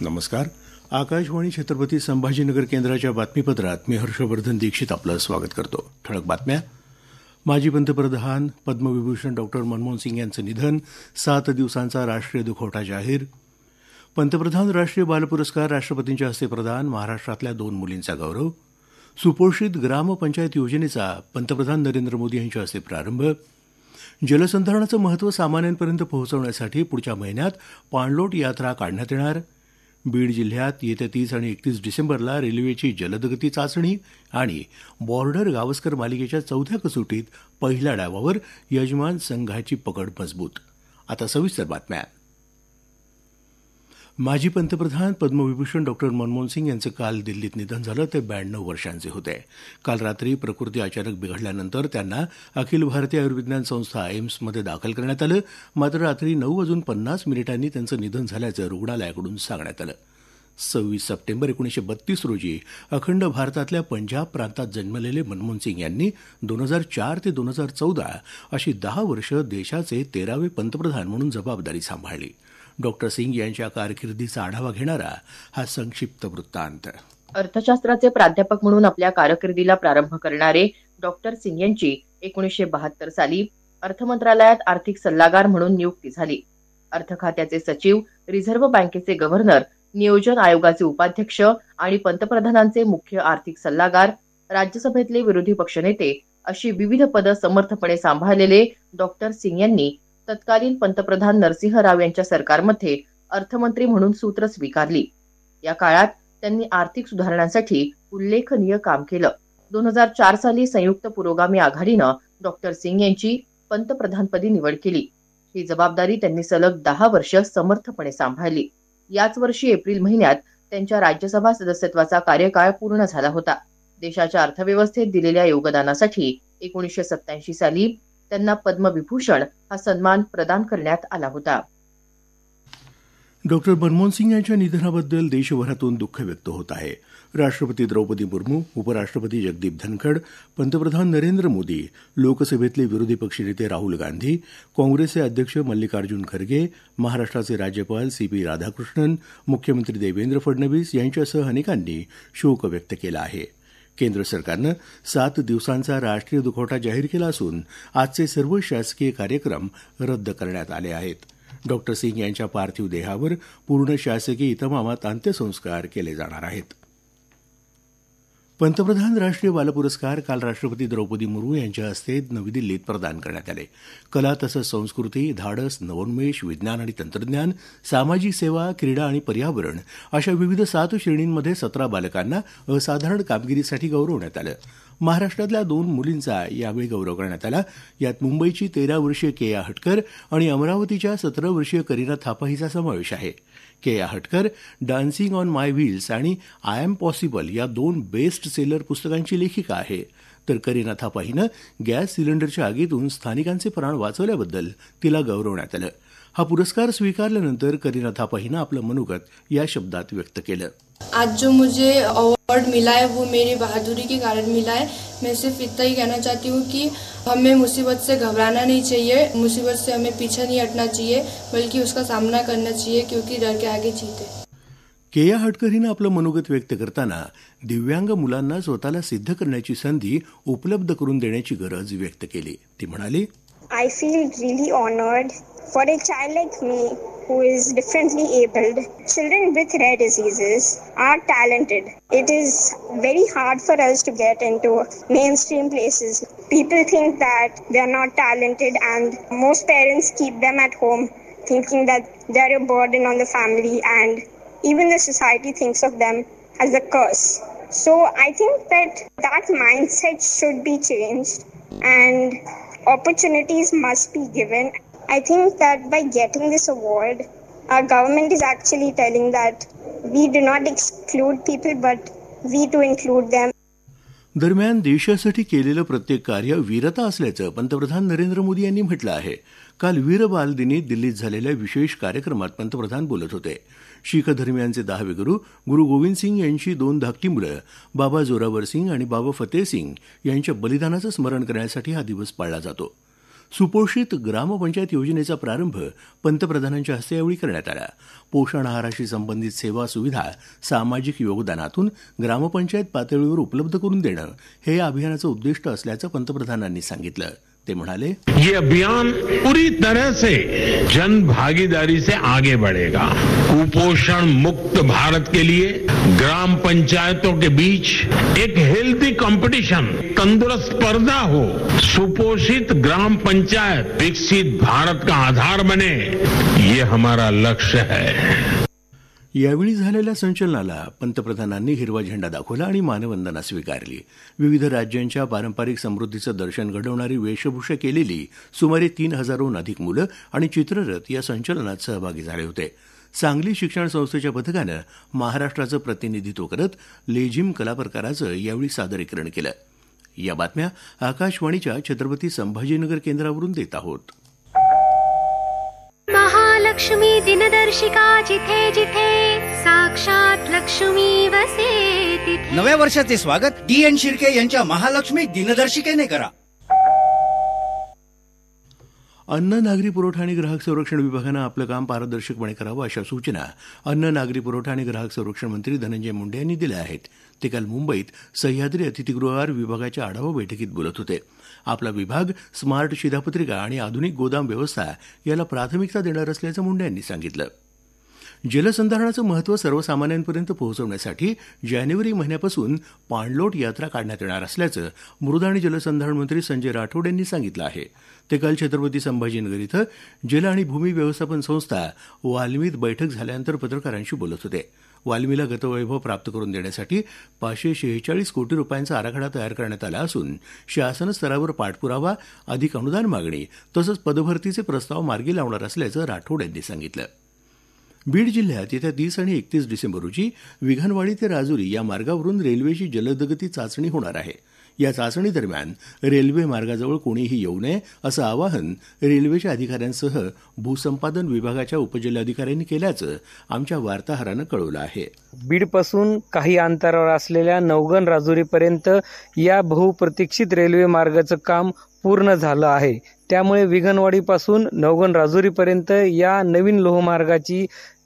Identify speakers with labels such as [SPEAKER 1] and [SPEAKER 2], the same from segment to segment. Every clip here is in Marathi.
[SPEAKER 1] नमस्कार. आकाशवाणी छत्रपती संभाजीनगर केंद्राच्या बातमीपत्रात मी हर्षवर्धन दीक्षित आपलं स्वागत करतो. ठळक बातम्या. माजी पंतप्रधान पद्मविभूषण डॉक्टर मनमोहन सिंग यांचं निधन, 7 दिवसांचा राष्ट्रीय दुखवटा जाहीर. पंतप्रधान राष्ट्रीय बाल पुरस्कार राष्ट्रपतींच्या हस्ते प्रदान, महाराष्ट्रातल्या 2 मुलींचा गौरव. सुपोषित ग्रामपंचायत योजनेचा पंतप्रधान नरेंद्र मोदी यांच्या हस्ते प्रारंभ. जलसंधारणाचं महत्त्व सामान्यांपर्यंत पोहोचवण्यासाठी पुढच्या महिन्यात पाणलोट यात्रा काढण्यात येणार. बीड जिल्ह्यात येत्या 30 आणि 31 डिसेंबरला रेल्वेची जलदगती चाचणी आणि बॉर्डर गावस्कर मालिकेच्या 4थ्या कसोटीत पहिल्या डावावर यजमान संघाची पकड मजबूत. आता सविस्तर बातम्या. माजी पंतप्रधान पद्मविभूषण डॉक्टर मनमोहन सिंग यांचं काल दिल्लीत निधन झालं. ते 92 वर्षांचे होते. काल रात्री प्रकृती अचानक बिघडल्यानंतर त्यांना अखिल भारतीय आयुर्विज्ञान संस्था एम्समध्ये दाखल करण्यात आलं. मात्र रात्री 9:50 त्यांचं निधन झाल्याचं रुग्णालयाकडून सांगण्यात आलं. 26 सप्टेंबर 1932 रोजी अखंड भारतातल्या पंजाब प्रांतात जन्मलेले मनमोहन सिंग यांनी 2004 ते 2014 अशी 10 वर्ष देशाचे 13वे पंतप्रधान म्हणून जबाबदारी सांभाळली. डॉक्टर सिंग यांच्या कारकिर्दीचा आढावा घेणारा हा संक्षिप्त वृत्तांत.
[SPEAKER 2] अर्थशास्त्राचे प्राध्यापक म्हणून आपल्या कारकिर्दीला प्रारंभ करणारे डॉक्टर सिंग यांची 1972 साली अर्थ मंत्रालयात आर्थिक सल्लागार म्हणून नियुक्ती झाली. अर्थ खात्याचे सचिव, रिझर्व्ह बँकेचे गव्हर्नर, नियोजन आयोगाचे उपाध्यक्ष आणि पंतप्रधानांचे मुख्य आर्थिक सल्लागार, राज्यसभेतले विरोधी पक्षनेते अशी विविध पदं समर्थपणे सांभाळलेले डॉक्टर सिंग यांनी तत्कालीन पंतप्रधान नरसिंह राव यांच्या सरकारमध्ये अर्थमंत्री म्हणून सूत्र स्वीकारली. या काळात त्यांनी आर्थिक सुधारणांसाठी उल्लेखनीय काम केलं. 2004 साली संयुक्त पुरोगामी आघाडीनं डॉक्टर सिंग यांची पंतप्रधानपदी निवड केली. ही जबाबदारी त्यांनी सलग 10 वर्ष समर्थपणे सांभाळली. याच वर्षी एप्रिल महिन्यात त्यांच्या राज्यसभा सदस्यत्वाचा कार्यकाळ पूर्ण झाला होता. देशाच्या अर्थव्यवस्थेत दिलेल्या योगदानासाठी 1987 साली त्यांना पद्मविभूषण हा सन्मान प्रदान करण्यात आला होता.
[SPEAKER 1] डॉक्टर मनमोहन सिंग यांच्या निधनाबद्दल देशभरातून दुःख व्यक्त होत आहे. राष्ट्रपती द्रौपदी मुर्मू, उपराष्ट्रपती जगदीप धनखड, पंतप्रधान नरेंद्र मोदी, लोकसभेतले विरोधी पक्षनेते राहुल गांधी, काँग्रेसचे अध्यक्ष मल्लिकार्जुन खरगे, महाराष्ट्राचे राज्यपाल CP राधाकृष्णन, मुख्यमंत्री देवेंद्र फडणवीस यांच्यासह अनेकांनी शोक व्यक्त केला आहे. केंद्र सरकारनं 7 दिवसांचा राष्ट्रीय दुखवटा जाहीर केला असून आजचे सर्व शासकीय कार्यक्रम रद्द करण्यात आले आहेत. डॉक्टर सिंग यांच्या पार्थिव देहावर पूर्ण शासकीय इतमामात अंत्यसंस्कार केले जाणार आहेत. पंतप्रधान राष्ट्रीय बाल पुरस्कार काल राष्ट्रपती द्रौपदी मुर्मू यांच्या हस्ते नवी दिल्लीत प्रदान करण्यात आले. कला तसंच संस्कृती, धाडस, नवोन्मेष, विज्ञान आणि तंत्रज्ञान, सामाजिक सेवा, क्रीडा आणि पर्यावरण अशा विविध 7 श्रेणींमध्ये 17 बालकांना असाधारण कामगिरीसाठी गौरवण्यात आलं. महाराष्ट्रातल्या 2 मुलींचा यावेळी गौरव करण्यात आला. यात मुंबईची 13 वर्षीय केया हटकर आणि अमरावतीच्या 17 वर्षीय करीना थापा हिचा समावेश आहे. केया हटकर डान्सिंग ऑन माय व्हील्स आणि आय एम पॉसिबल या 2 बेस्ट सेलर पुस्तकांची लेखिका आहे. तर करीना थापा हिनं गॅस सिलेंडरच्या आगीतून स्थानिकांचे प्राण वाचवल्याबद्दल तिला गौरवण्यात आलं. हा पुरस्कार स्वीकारल्यानंतर करीना थापा हिनं आपलं मनोगत या शब्दात व्यक्त केलं.
[SPEAKER 3] आज जो मुझे अवार्ड मिला है वो मेरी बहादुरी के कारण मिला है. मैं सिर्फ इतना ही कहना चाहती हूँ कि हमें मुसीबत से घबराना नहीं चाहिए, मुसीबत से हमें पीछे नहीं हटना चाहिए, बल्कि उसका सामना करना चाहिए, क्योंकि डर के आगे जीत है.
[SPEAKER 1] केया हटकर हिनं आपलं मनोगत व्यक्त करताना दिव्यांग मुलांना स्वतःला सिद्ध करण्याची संधी उपलब्ध करून देण्याची गरज व्यक्त केली. ती म्हणाली,
[SPEAKER 4] I feel really honored for a child like me who is differently abled. Children with rare diseases are talented. It is very hard for us to get into mainstream places. People think that they are not talented and most parents keep them at home thinking that they are a burden on the family and even the society thinks of them as a curse. So I think that mindset should be changed and opportunities must be given. I think that by getting this award, our government is actually telling that we do not exclude people, but we do include them.
[SPEAKER 1] दरम्यान देशासाठी केलेलं प्रत्येक कार्य वीरता असल्याचं पंतप्रधान नरेंद्र मोदी यांनी म्हटलं आहे. काल वीर बाल दिनी दिल्लीत झालेल्या विशेष कार्यक्रमात पंतप्रधान बोलत होते. शीख धर्मियांचे 10वे गुरु गोविंद सिंग यांची 2 धाकटी मुलं बाबा जोरावर सिंग आणि बाबा फतेह सिंग यांच्या बलिदानाचं स्मरण करण्यासाठी हा दिवस पाळला जातो. सुपोषित ग्रामपंचायत योजनेचा प्रारंभ पंतप्रधानांच्या हस्ते यावेळी करण्यात आला. पोषण आहाराशी संबंधित सेवा सुविधा सामाजिक योगदानातून ग्रामपंचायत पातळीवर उपलब्ध करून देणं हे या अभियानाचं उद्दिष्ट असल्याचं पंतप्रधानांनी सांगितलं. ते म्हणाले,
[SPEAKER 5] ये अभियान पूरी तरह से जन भागीदारी से आगे बढ़ेगा. कुपोषण मुक्त भारत के लिए ग्राम पंचायतों के बीच एक हेल्दी कंपटीशन, तंदुरुस्त स्पर्धा हो. सुपोषित ग्राम पंचायत विकसित भारत का आधार बने, ये हमारा लक्ष्य है.
[SPEAKER 1] यावेळी झालेल्या संचलनाला पंतप्रधानांनी हिरवा झेंडा दाखवला आणि मानवंदना स्वीकारली. विविध राज्यांच्या पारंपरिक समृद्धीचं दर्शन घडवणारी वेशभूषा केलेली सुमारे 3,000हून अधिक मुलं आणि चित्ररथ या संचलनात सहभागी झाले होते. सांगली शिक्षण संस्थेच्या पथकानं महाराष्ट्राचं प्रतिनिधित्व करत लेझिम कलाप्रकाराचं यावेळी सादरीकरण केलं. या बातम्या आकाशवाणीच्या छत्रपती संभाजीनगर केंद्रावरून देत आहोत.
[SPEAKER 6] महालक्ष्मी दिनदर्शिका जिथे जिथे साक्षात लक्ष्मी वसे तिथे.
[SPEAKER 7] नव्या वर्षाचे स्वागत DN शिर्के यांच्या महालक्ष्मी दिनदर्शिकेने करा.
[SPEAKER 1] अन्न, नागरी पुरवठा आणि ग्राहक संरक्षण विभागानं आपलं काम पारदर्शकपणे करावं अशा सूचना अन्न, नागरी पुरवठा आणि ग्राहक संरक्षण मंत्री धनंजय मुंडे यांनी दिल्या आहेत. ते काल मुंबईत सह्याद्री अतिथीगृहावर विभागाच्या आढावा बैठकीत बोलत होते. आपला विभाग स्मार्ट शिधापत्रिका आणि आधुनिक गोदाम व्यवस्था याला प्राथमिकता देणार असल्याचं मुंडे यांनी सांगितलं. जलसंधारणाचं महत्त्व सर्वसामान्यांपर्यंत पोहोचवण्यासाठी जानेवारी महिन्यापासून पाणलोट यात्रा काढण्यात येणार असल्याचं मृद आणि जलसंधारण मंत्री संजय राठोड यांनी सांगितलं आहे. ते काल छत्रपती संभाजीनगर इथं जल आणि भूमी व्यवस्थापन संस्था वाल्मीत बैठक झाल्यानंतर पत्रकारांशी बोलत होते. वाल्मीला गतवैभव प्राप्त करून देण्यासाठी 546 कोटी रुपयांचा आराखडा तयार करण्यात आला असून शासन स्तरावर पाठपुरावा, अधिक अनुदान मागणी तसंच पदभरतीचे प्रस्ताव मार्गी लावणार असल्याचं राठोड यांनी सांगितलं. बीड जिल्ह्यात येत्या 30 आणि 31 डिसेंबर रोजी विघनवाडी ते राजुरी या मार्गावरून रेल्वेची जलदगती चाचणी होणार आहे. या चाचणी दरम्यान रेल्वे मार्गाजवळ कोणीही येऊ नये असं आवाहन रेल्वेच्या अधिकाऱ्यांसह भूसंपादन विभागाच्या उपजिल्हाधिकाऱ्यांनी केल्याचं आमच्या वार्ताहरानं कळवलं आहे.
[SPEAKER 8] बीडपासून काही अंतरावर असलेल्या नवगण राजुरीपर्यंत या बहुप्रतीक्षित रेल्वे मार्गाचं काम पूर्ण झालं आहे. त्यामुळे विघनवाडीपासून नवगण राजुरीपर्यंत या नवीन लोहमार्गाची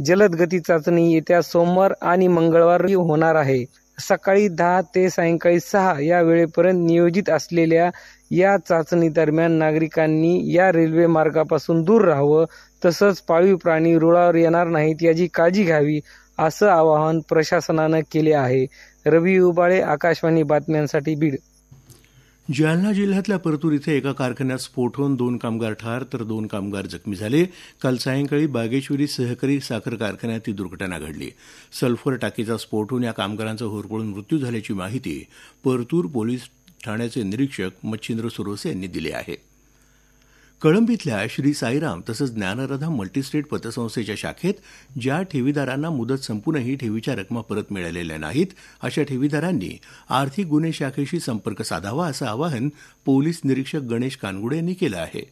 [SPEAKER 8] जलद गती चाचणी येत्या सोमवार आणि मंगळवारी होणार आहे. सकाळी 10 ते सायंकाळी 6 या वेळेपर्यंत नियोजित असलेल्या या चाचणी दरम्यान नागरिकांनी या रेल्वे मार्गापासून दूर राहावं, तसंच पाळीव प्राणी रुळावर येणार नाहीत याची काळजी घ्यावी असं आवाहन प्रशासनानं केले आहे. रवी उबाळे, आकाशवाणी बातम्यांसाठी बीड.
[SPEAKER 1] जालना जिल्ह्यातल्या परतूर इथं एका कारखान्यात स्फोट होऊन 2 कामगार ठार तर 2 कामगार जखमी झाले. काल सायंकाळी बागेश्वरी सहकारी साखर कारखान्यात ही दुर्घटना घडली. सल्फर टाकीचा स्फोट होऊन या कामगारांचा होरपळून मृत्यू झाल्याची माहिती परतूर पोलीस ठाण्याचे निरीक्षक मच्छिंद्र सुरोसे यांनी दिली आहे. कळंबीतल्या श्री साईराम तसंच ज्ञानराधा मल्टीस्टेट पतसंस्थेच्या शाखेत ज्या ठेवीदारांना मुदत संपूनही ठेवीच्या रकमा परत मिळालेल्या नाहीत अशा ठेवीदारांनी आर्थिक गुन्हे शाखेशी संपर्क साधावा असं आवाहन पोलीस निरीक्षक गणेश कानगुडे यांनी केलं आहे.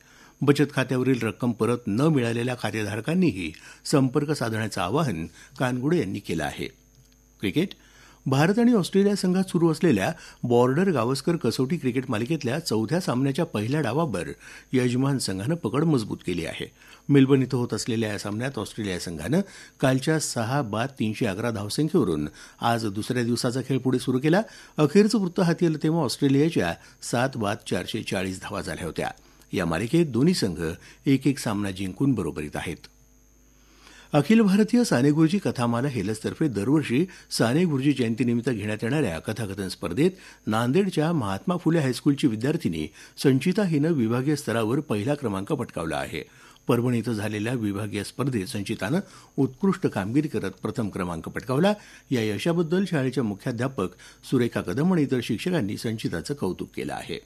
[SPEAKER 1] बचत खात्यावरील रक्कम परत न मिळालेल्या खातेधारकांनीही संपर्क साधण्याचं आवाहन कानगुडे यांनी केलं आहे. क्रिकेट. भारत आणि ऑस्ट्रेलिया संघात सुरू असलेल्या बॉर्डर गावस्कर कसोटी क्रिकेट मालिकेतल्या 4थ्या सामन्याच्या पहिल्या डावावर यजमान संघानं पकड मजबूत केली आहे. मेलबर्न इथं होत असलेल्या या सामन्यात ऑस्ट्रेलिया संघानं कालच्या 6 बाद 311 धावसंख्येवरून आज दुसऱ्या दिवसाचा खेळ पुढे सुरू केला. अखेरचं वृत्त हाती आलं तेव्हा ऑस्ट्रेलियाच्या 7 बाद 440 धावा झाल्या होत्या. या मालिकेत दोन्ही संघ 1-1 सामना जिंकून बरोबरीत आहेत. अखिल भारतीय साने गुरुजी कथामाला हेलसतर्फे दरवर्षी साने गुरुजी जयंतीनिमित्त घेण्यात येणाऱ्या कथाकथन स्पर्धेत नांदेडच्या महात्मा फुले हायस्कूलची विद्यार्थिनी संचिता हिनं विभागीय स्तरावर पहिला क्रमांक पटकावला आहे. परभणी इथं झालेल्या विभागीय स्पर्धेत संचितानं उत्कृष्ट कामगिरी करत प्रथम क्रमांक पटकावला. या यशाबद्दल शाळेच्या मुख्याध्यापक सुरेखा कदम आणि इतर शिक्षकांनी संचिताचं कौतुक केलं आहे.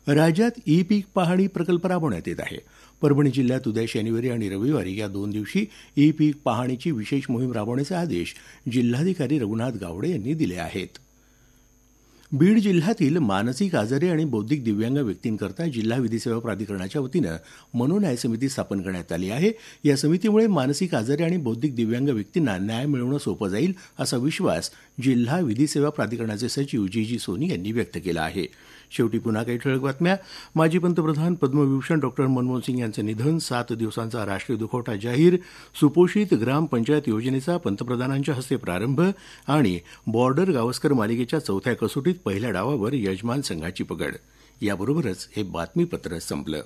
[SPEAKER 1] राज्यात ई पीक पाहणी प्रकल्प राबवण्यात येत आहे. परभणी जिल्ह्यात उद्या शनिवारी आणि रविवारी या 2 दिवशी ई पीक पाहणीची विशेष मोहीम राबवण्याचे आदेश जिल्हाधिकारी रघुनाथ गावडे यांनी दिले आहेत. बीड जिल्ह्यातील मानसिक आजारी आणि बौद्धिक दिव्यांग व्यक्तींकरता जिल्हा विधी सेवा प्राधिकरणाच्या वतीनं मनोन्याय समिती स्थापन करण्यात आली आहे. या समितीमुळे मानसिक आजारी आणि बौद्धिक दिव्यांग व्यक्तींना न्याय मिळवणं सोपं जाईल असा विश्वास जिल्हा विधी सेवा प्राधिकरणाचे सचिव जी सोनी यांनी व्यक्त केला आहे. शेवटी पुन्हा काही ठळक बातम्या. माजी पंतप्रधान पद्मविभूषण डॉक्टर मनमोहन सिंग यांचं निधन. 7 दिवसांचा राष्ट्रीय दुखवटा जाहीर. सुपोषित ग्रामपंचायत योजनेचा पंतप्रधानांच्या हस्ते प्रारंभ आणि बॉर्डर गावस्कर मालिकेच्या 4थ्या कसोटीत पहिल्या डावावर यजमान संघाची पकड. याबरोबरच हे बातमीपत्र संपलं.